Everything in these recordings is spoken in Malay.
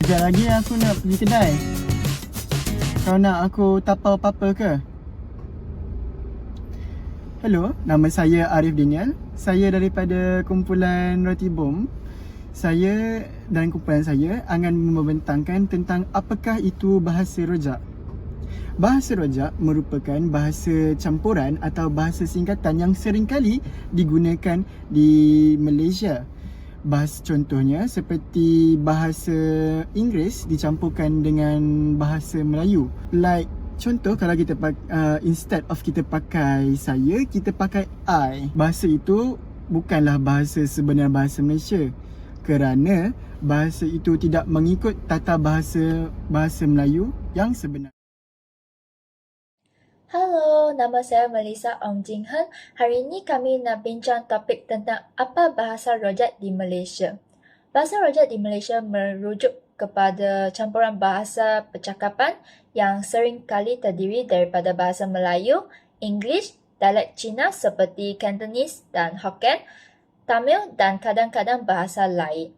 Sekejap lagi aku nak pergi kedai. Kau nak aku tapau apa-apa ke? Hello, nama saya Arif Daniel. Saya daripada kumpulan Roti Bom. Saya dan kumpulan saya akan membentangkan tentang apakah itu bahasa rojak. Bahasa rojak merupakan bahasa campuran atau bahasa singkatan yang seringkali digunakan di Malaysia. Contohnya seperti bahasa Inggeris dicampurkan dengan bahasa Melayu. Like contoh, kalau kita instead of kita pakai saya, kita pakai I. Bahasa itu bukanlah bahasa sebenar bahasa Malaysia, kerana bahasa itu tidak mengikut tata bahasa Melayu yang sebenar. Halo, nama saya Melissa Ong Jing Hen. Hari ini kami nak bincang topik tentang apa bahasa rojak di Malaysia. Bahasa rojak di Malaysia merujuk kepada campuran bahasa percakapan yang sering kali terdiri daripada bahasa Melayu, English, dialek Cina seperti Cantonese dan Hokkien, Tamil dan kadang-kadang bahasa lain.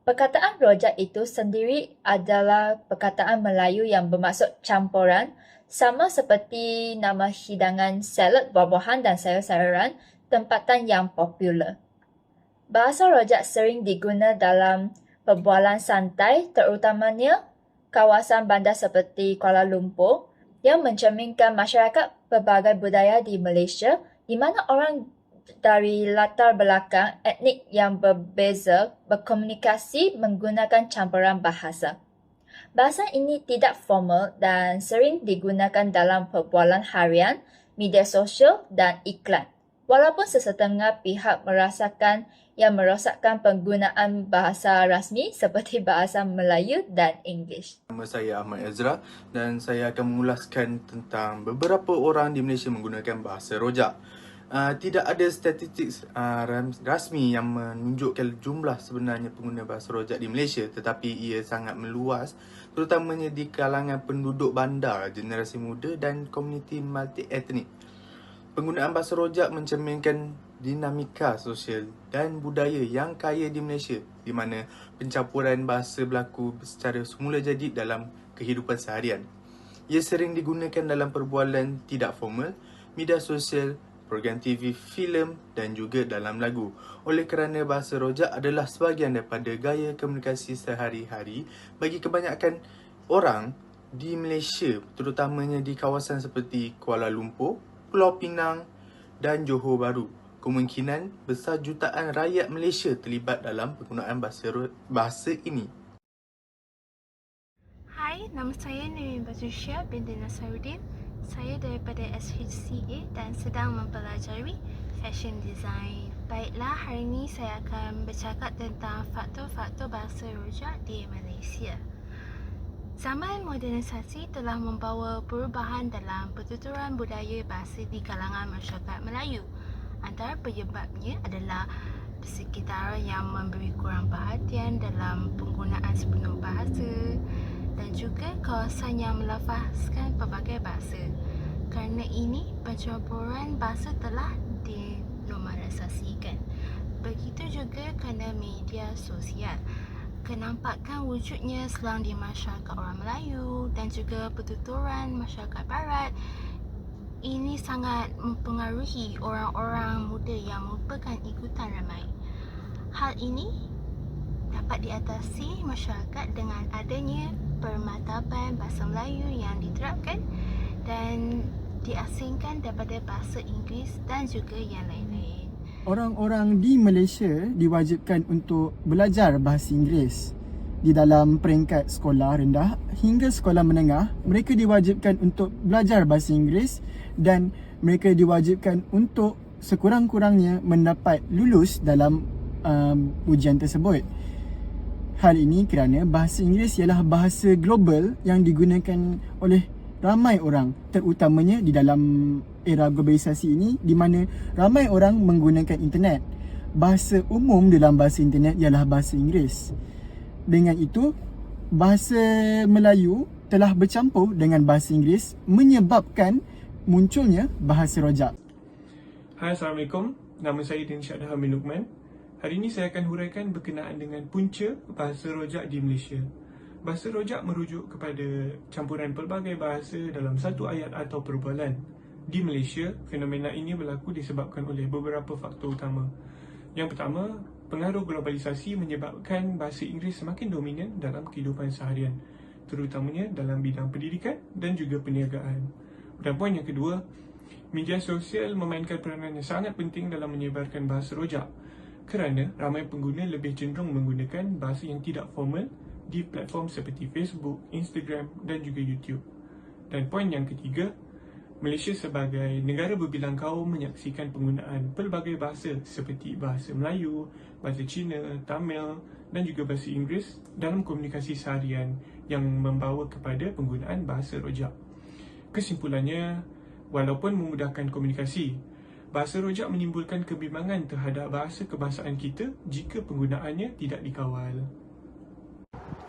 Perkataan rojak itu sendiri adalah perkataan Melayu yang bermaksud campuran, sama seperti nama hidangan salad buah-buahan dan sayur-sayuran tempatan yang popular. Bahasa rojak sering digunakan dalam perbualan santai, terutamanya kawasan bandar seperti Kuala Lumpur, yang mencerminkan masyarakat pelbagai budaya di Malaysia, di mana orang dari latar belakang etnik yang berbeza berkomunikasi menggunakan campuran bahasa. Bahasa ini tidak formal dan sering digunakan dalam perbualan harian, media sosial dan iklan. Walaupun sesetengah pihak merasakan yang merosakkan penggunaan bahasa rasmi seperti bahasa Melayu dan English. Nama saya Ahmad Ezra dan saya akan mengulaskan tentang beberapa orang di Malaysia menggunakan bahasa rojak. Tidak ada statistik rasmi yang menunjukkan jumlah sebenarnya pengguna bahasa rojak di Malaysia, tetapi ia sangat meluas, terutamanya di kalangan penduduk bandar, generasi muda dan komuniti multi-etnik. Penggunaan bahasa rojak mencerminkan dinamika sosial dan budaya yang kaya di Malaysia, di mana pencampuran bahasa berlaku secara semula jadi dalam kehidupan seharian. Ia sering digunakan dalam perbualan tidak formal, media sosial, program TV, filem dan juga dalam lagu. Oleh kerana bahasa rojak adalah sebahagian daripada gaya komunikasi sehari-hari bagi kebanyakan orang di Malaysia, terutamanya di kawasan seperti Kuala Lumpur, Pulau Pinang dan Johor Bahru. Kemungkinan besar jutaan rakyat Malaysia terlibat dalam penggunaan bahasa ini. Hai, nama saya Nurul Bazusya binti Nasaruddin. Saya daripada SHCA dan sedang mempelajari fashion design. Baiklah, hari ini saya akan bercakap tentang faktor-faktor bahasa rojak di Malaysia. Zaman modernisasi telah membawa perubahan dalam pertuturan budaya bahasa di kalangan masyarakat Melayu. Antara penyebabnya adalah persekitaran yang memberi kurang perhatian dalam penggunaan sepenuh bahasa dan juga kawasan yang melafazkan pelbagai bahasa. Kerana ini, pencampuran bahasa telah dinormalisasikan. Begitu juga kerana media sosial. Kenampakan wujudnya selang di masyarakat orang Melayu dan juga pertuturan masyarakat Barat. Ini sangat mempengaruhi orang-orang muda yang merupakan ikutan ramai. Hal ini dapat diatasi masyarakat dengan adanya permataban bahasa Melayu yang diterapkan dan diasingkan daripada bahasa Inggeris dan juga yang lain-lain. Orang-orang di Malaysia diwajibkan untuk belajar bahasa Inggeris. Di dalam peringkat sekolah rendah hingga sekolah menengah, mereka diwajibkan untuk belajar bahasa Inggeris dan mereka diwajibkan untuk sekurang-kurangnya mendapat lulus dalam ujian tersebut. Hal ini kerana bahasa Inggeris ialah bahasa global yang digunakan oleh ramai orang, terutamanya di dalam era globalisasi ini di mana ramai orang menggunakan internet. Bahasa umum dalam bahasa internet ialah bahasa Inggeris. Dengan itu, bahasa Melayu telah bercampur dengan bahasa Inggeris menyebabkan munculnya bahasa rojak. Hai, Assalamualaikum. Nama saya Din Syahdah Hamid Luqman. Hari ini saya akan huraikan berkenaan dengan punca bahasa rojak di Malaysia. Bahasa rojak merujuk kepada campuran pelbagai bahasa dalam satu ayat atau perbualan. Di Malaysia, fenomena ini berlaku disebabkan oleh beberapa faktor utama. Yang pertama, pengaruh globalisasi menyebabkan bahasa Inggeris semakin dominan dalam kehidupan seharian, terutamanya dalam bidang pendidikan dan juga perniagaan. Dan poin yang kedua, media sosial memainkan peranan yang sangat penting dalam menyebarkan bahasa rojak kerana ramai pengguna lebih cenderung menggunakan bahasa yang tidak formal di platform seperti Facebook, Instagram dan juga YouTube. Dan poin yang ketiga, Malaysia sebagai negara berbilang kaum menyaksikan penggunaan pelbagai bahasa seperti bahasa Melayu, bahasa Cina, Tamil dan juga bahasa Inggeris dalam komunikasi seharian yang membawa kepada penggunaan bahasa rojak. Kesimpulannya, walaupun memudahkan komunikasi, bahasa rojak menimbulkan kebimbangan terhadap bahasa kebangsaan kita jika penggunaannya tidak dikawal.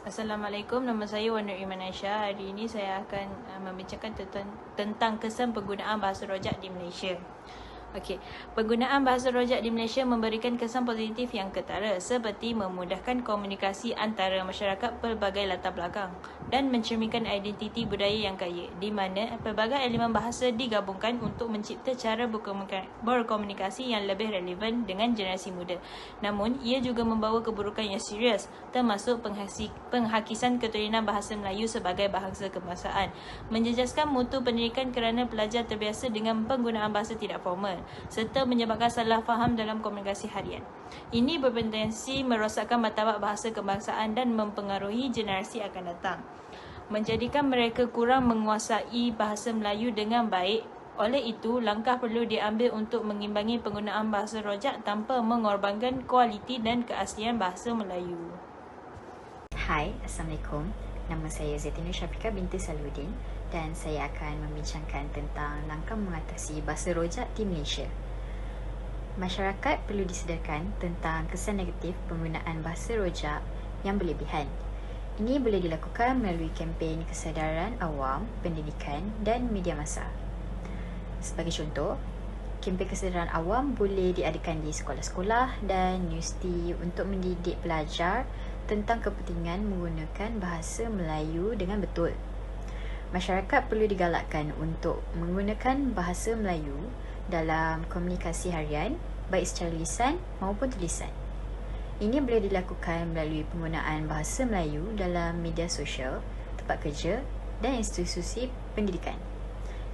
Assalamualaikum, nama saya Wanur Iman Aisyah. Hari ini saya akan membincangkan tentang kesan penggunaan bahasa rojak di Malaysia. Okey, penggunaan bahasa rojak di Malaysia memberikan kesan positif yang ketara seperti memudahkan komunikasi antara masyarakat pelbagai latar belakang dan mencerminkan identiti budaya yang kaya di mana pelbagai elemen bahasa digabungkan untuk mencipta cara berkomunikasi yang lebih relevan dengan generasi muda. Namun, ia juga membawa keburukan yang serius termasuk penghakisan keturunan bahasa Melayu sebagai bahasa kebangsaan, menjejaskan mutu pendidikan kerana pelajar terbiasa dengan penggunaan bahasa tidak formal serta menyebabkan salah faham dalam komunikasi harian. Ini berpotensi merosakkan martabat bahasa kebangsaan dan mempengaruhi generasi akan datang, menjadikan mereka kurang menguasai bahasa Melayu dengan baik. Oleh itu, langkah perlu diambil untuk mengimbangi penggunaan bahasa rojak tanpa mengorbankan kualiti dan keaslian bahasa Melayu. Hai, Assalamualaikum. Nama saya Zaitina Syafiqah binti Saluddin dan saya akan membincangkan tentang langkah mengatasi bahasa rojak di Malaysia. Masyarakat perlu disedarkan tentang kesan negatif penggunaan bahasa rojak yang berlebihan. Ini boleh dilakukan melalui kempen kesedaran awam, pendidikan dan media massa. Sebagai contoh, kempen kesedaran awam boleh diadakan di sekolah-sekolah dan universiti untuk mendidik pelajar tentang kepentingan menggunakan bahasa Melayu dengan betul. Masyarakat perlu digalakkan untuk menggunakan bahasa Melayu dalam komunikasi harian, baik secara lisan maupun tulisan. Ini boleh dilakukan melalui penggunaan bahasa Melayu dalam media sosial, tempat kerja dan institusi pendidikan.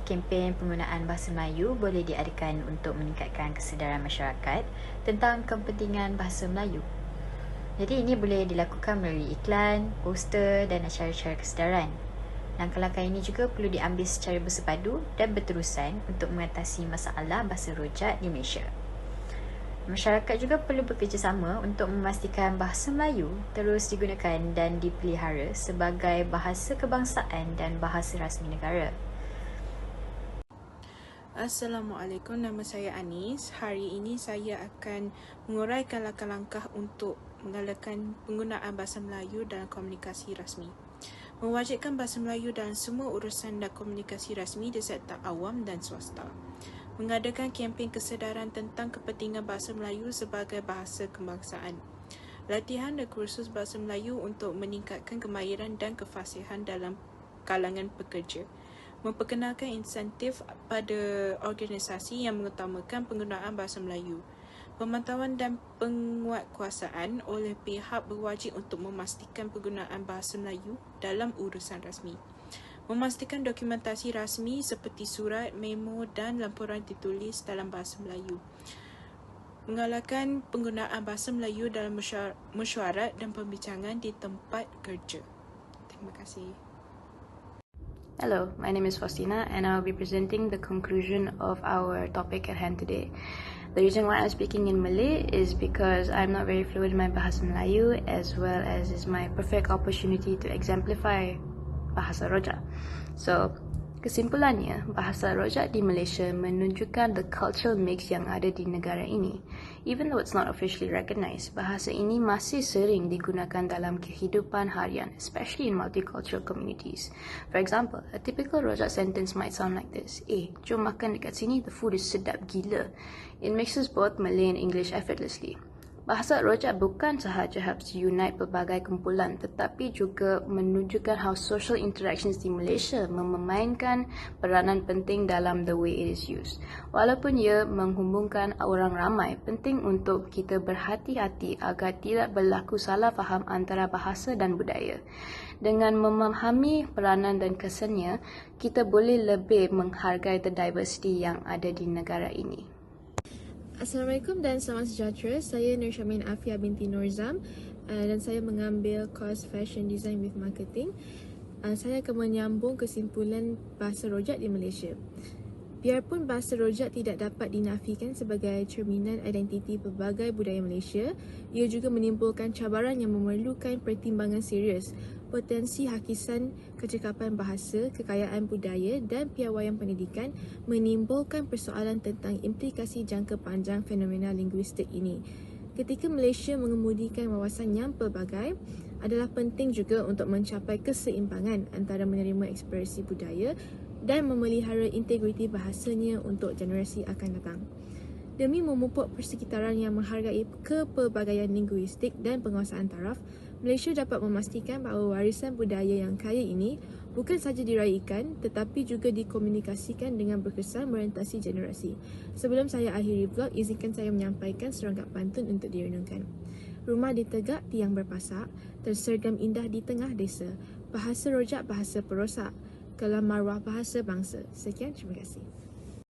Kempen penggunaan bahasa Melayu boleh diadakan untuk meningkatkan kesedaran masyarakat tentang kepentingan bahasa Melayu. Jadi ini boleh dilakukan melalui iklan, poster dan acara-acara kesedaran. Langkah-langkah ini juga perlu diambil secara bersepadu dan berterusan untuk mengatasi masalah bahasa rojak di Malaysia. Masyarakat juga perlu bekerjasama untuk memastikan bahasa Melayu terus digunakan dan dipelihara sebagai bahasa kebangsaan dan bahasa rasmi negara. Assalamualaikum, nama saya Anis. Hari ini saya akan menguraikan langkah-langkah untuk menggalakkan penggunaan bahasa Melayu dalam komunikasi rasmi. Mewajibkan bahasa Melayu dalam semua urusan dan komunikasi rasmi di sektor awam dan swasta. Mengadakan kempen kesedaran tentang kepentingan bahasa Melayu sebagai bahasa kebangsaan. Latihan dan kursus bahasa Melayu untuk meningkatkan kemahiran dan kefasihan dalam kalangan pekerja. Memperkenalkan insentif pada organisasi yang mengutamakan penggunaan bahasa Melayu. Pemantauan dan penguatkuasaan oleh pihak berwajib untuk memastikan penggunaan bahasa Melayu dalam urusan rasmi. Memastikan dokumentasi rasmi seperti surat, memo dan laporan ditulis dalam bahasa Melayu. Menggalakkan penggunaan bahasa Melayu dalam mesyuarat dan pembincangan di tempat kerja. Terima kasih. Hello, my name is Faustina and I'll be presenting the conclusion of our topic at hand today. The reason why I'm speaking in Malay is because I'm not very fluent in my Bahasa Melayu, as well as is my perfect opportunity to exemplify Bahasa Rojak. So, kesimpulannya, Bahasa Rojak di Malaysia menunjukkan the cultural mix yang ada di negara ini. Even though it's not officially recognized, bahasa ini masih sering digunakan dalam kehidupan harian, especially in multicultural communities. For example, a typical Rojak sentence might sound like this: jom makan dekat sini, the food is sedap gila. It mixes both Malay and English effortlessly. Bahasa Rojak bukan sahaja helps unite pelbagai kumpulan tetapi juga menunjukkan how social interactions di Malaysia memainkan peranan penting dalam the way it is used. Walaupun ia menghubungkan orang ramai, penting untuk kita berhati-hati agar tidak berlaku salah faham antara bahasa dan budaya. Dengan memahami peranan dan kesannya, kita boleh lebih menghargai the diversity yang ada di negara ini. Assalamualaikum dan salam sejahtera. Saya Nur Syamin Afia binti Nurzam dan saya mengambil course Fashion Design with Marketing. Saya akan menyambung kesimpulan bahasa rojak di Malaysia. Biarpun bahasa rojak tidak dapat dinafikan sebagai cerminan identiti pelbagai budaya Malaysia, ia juga menimbulkan cabaran yang memerlukan pertimbangan serius. Potensi hakisan kecekapan bahasa, kekayaan budaya dan piawaian pendidikan menimbulkan persoalan tentang implikasi jangka panjang fenomena linguistik ini. Ketika Malaysia mengemudikan wawasan yang pelbagai, adalah penting juga untuk mencapai keseimbangan antara menerima ekspresi budaya dan memelihara integriti bahasanya untuk generasi akan datang. Demi memupuk persekitaran yang menghargai kepelbagaian linguistik dan penguasaan taraf, Malaysia dapat memastikan bahawa warisan budaya yang kaya ini bukan sahaja diraikan tetapi juga dikomunikasikan dengan berkesan merentasi generasi. Sebelum saya akhiri vlog, izinkan saya menyampaikan serangkap pantun untuk direnungkan. Rumah ditegak, tiang berpasak, tersergam indah di tengah desa. Bahasa rojak, bahasa perosak, kelam maruah bahasa bangsa. Sekian, terima kasih.